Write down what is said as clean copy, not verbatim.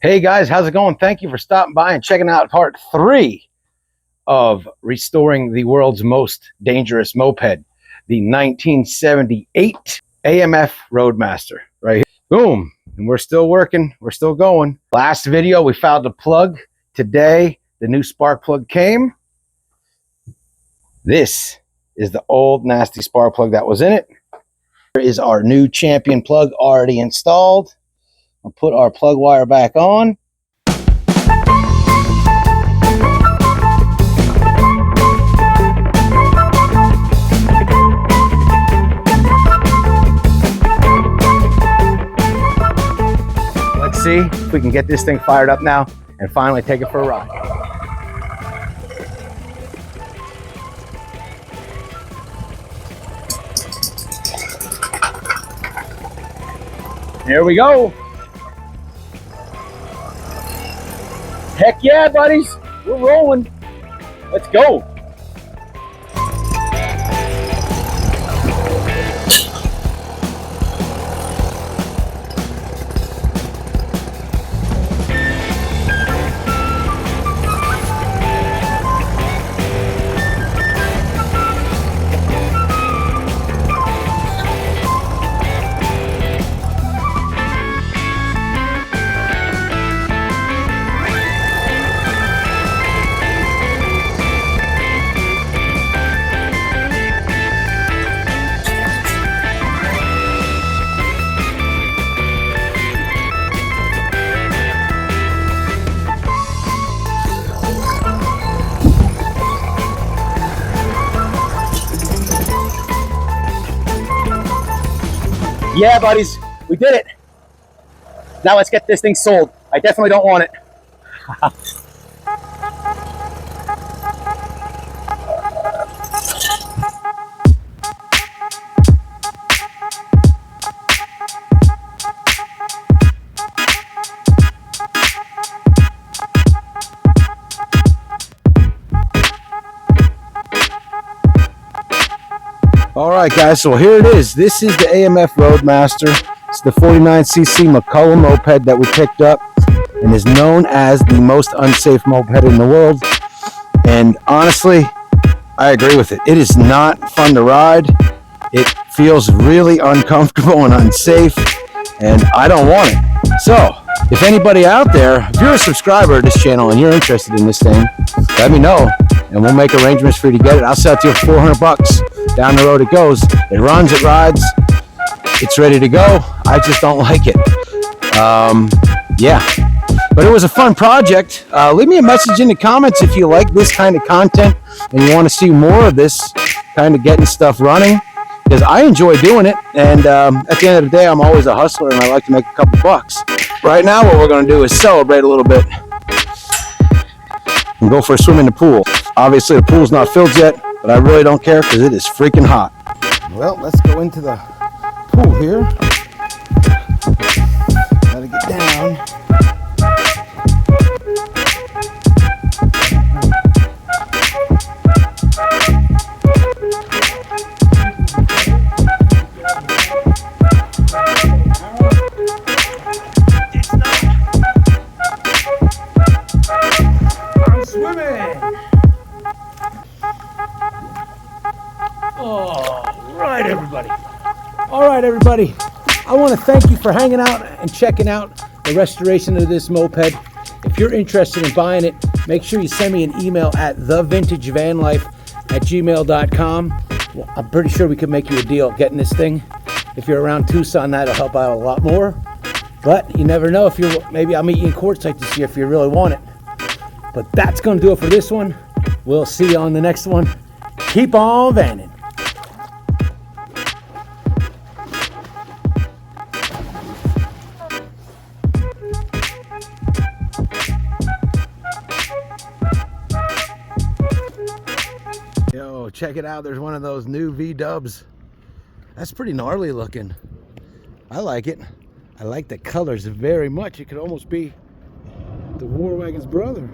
Hey guys, how's it going? Thank you for stopping by and checking out part 3 of restoring the world's most dangerous moped, the 1978 AMF Roadmaster. Right here. Boom. And we're still working. We're still going. Last video, we found a plug. Today, the new spark plug came. This is the old nasty spark plug that was in it. Here is our new champion plug already installed. I'll put our plug wire back on. Let's see if we can get this thing fired up now and finally take it for a ride. Here we go. Heck yeah, buddies. We're rolling. Let's go. Yeah, buddies, we did it. Now let's get this thing sold. I definitely don't want it. All right, guys, so here it is. This is the AMF Roadmaster. It's the 49cc McCulloch moped that we picked up and is known as the most unsafe moped in the world. And honestly, I agree with it. It is not fun to ride. It feels really uncomfortable and unsafe, and I don't want it. So, if anybody out there, if you're a subscriber to this channel and you're interested in this thing, let me know, and we'll make arrangements for you to get it. I'll sell it to you for 400 bucks. Down the road it goes. It runs, it rides, it's ready to go. I just don't like it. Yeah, but it was a fun project. Leave me a message in the comments if you like this kind of content and you want to see more of this kind of getting stuff running, because I enjoy doing it, and at the end of the day I'm always a hustler and I like to make a couple bucks. Right now what we're going to do is celebrate a little bit and go for a swim in the pool. Obviously the pool's not filled yet, but I really don't care because it is freaking hot. Well, let's go into the pool here. Gotta get down. I'm swimming. All right, everybody. I want to thank you for hanging out and checking out the restoration of this moped. If you're interested in buying it, make sure you send me an email at thevintagevanlife@gmail.com. Well, I'm pretty sure we could make you a deal getting this thing. If you're around Tucson, that'll help out a lot more. But you never know. If you're, maybe I'll meet you in quartzsite this year if you really want it. But that's going to do it for this one. We'll see you on the next one. Keep on vanning. Yo, check it out. There's one of those new V-dubs. That's pretty gnarly looking. I like it. I like the colors very much. It could almost be the War Wagon's brother.